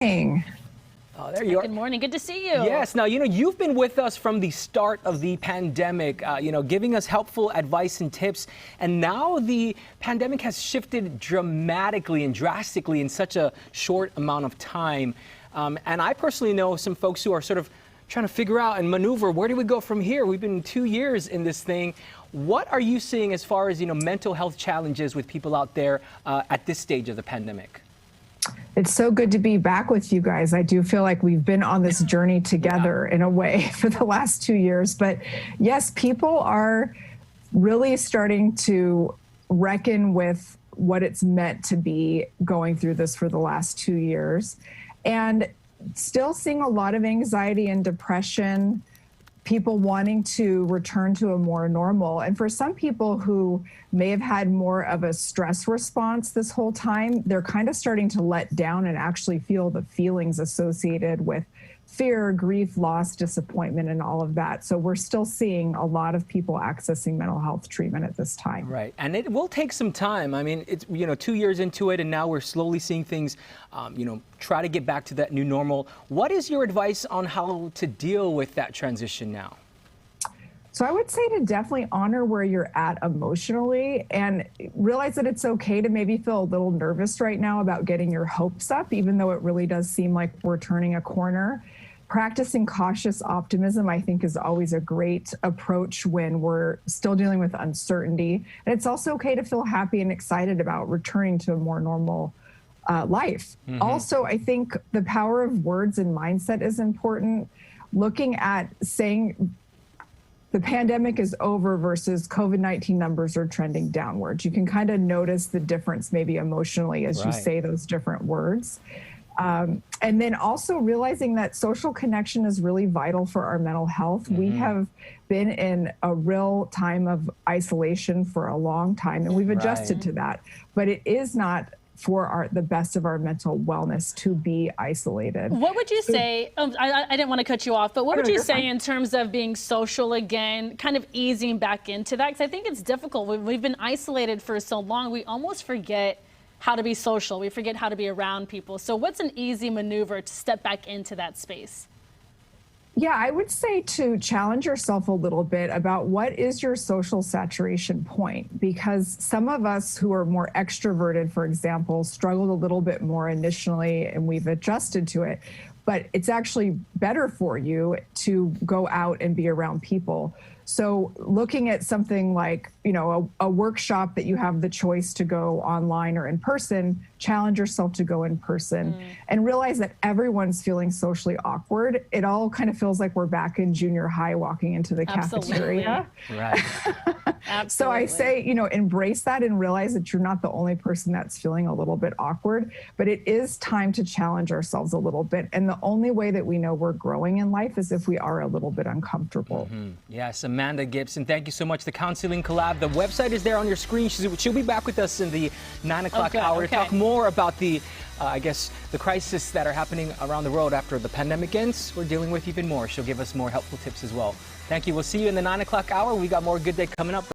Morning. Oh, there you are. Good morning. Good to see you. Yes. Now, you've been with us from the start of the pandemic, giving us helpful advice and tips. And now the pandemic has shifted dramatically and drastically in such a short amount of time. And I personally know some folks who are sort of trying to figure out and maneuver, where do we go from here? We've been 2 years in this thing. What are you seeing as far as, mental health challenges with people out there at this stage of the pandemic? It's so good to be back with you guys. I do feel like we've been on this journey together in a way for the last 2 years. But yes, people are really starting to reckon with what it's meant to be going through this for the last 2 years. And still seeing a lot of anxiety and depression, people wanting to return to a more normal. And for some people who may have had more of a stress response this whole time, they're kind of starting to let down and actually feel the feelings associated with fear, grief, loss, disappointment, and all of that. So we're still seeing a lot of people accessing mental health treatment at this time. Right. And it will take some time. I mean, it's, 2 years into it, and now we're slowly seeing things, try to get back to that new normal. What is your advice on how to deal with that transition now? So I would say to definitely honor where you're at emotionally and realize that it's okay to maybe feel a little nervous right now about getting your hopes up, even though it really does seem like we're turning a corner. Practicing cautious optimism, I think, is always a great approach when we're still dealing with uncertainty. And it's also okay to feel happy and excited about returning to a more normal life. Mm-hmm. Also, I think the power of words and mindset is important. Looking at saying the pandemic is over versus COVID-19 numbers are trending downwards. You can kind of notice the difference maybe emotionally as you say those different words. And then also realizing that social connection is really vital for our mental health. Mm-hmm. We have been in a real time of isolation for a long time, and we've adjusted to that. But it is not for the best of our mental wellness to be isolated. What would you say, I didn't want to cut you off, but what would you say in terms of being social again, kind of easing back into that? Because I think it's difficult. We've been isolated for so long, we almost forget how to be social. We forget how to be around people. So what's an easy maneuver to step back into that space? Yeah, I would say to challenge yourself a little bit about what is your social saturation point, because some of us who are more extroverted, for example, struggled a little bit more initially and we've adjusted to it, but it's actually better for you to go out and be around people. So looking at something like, a workshop that you have the choice to go online or in person, challenge yourself to go in person and realize that everyone's feeling socially awkward. It all kind of feels like we're back in junior high walking into the cafeteria. Right. So I say, embrace that and realize that you're not the only person that's feeling a little bit awkward, but it is time to challenge ourselves a little bit. And the only way that we know we're growing in life is if we are a little bit uncomfortable. Mm-hmm. Yes, Amanda Gibson, thank you so much. The Counseling Collab, the website is there on your screen. She'll be back with us in the 9 o'clock hour to talk more about the crisis that are happening around the world after the pandemic ends. We're dealing with even more. She'll give us more helpful tips as well. Thank you. We'll see you in the 9 o'clock hour. We got more Good Day coming up.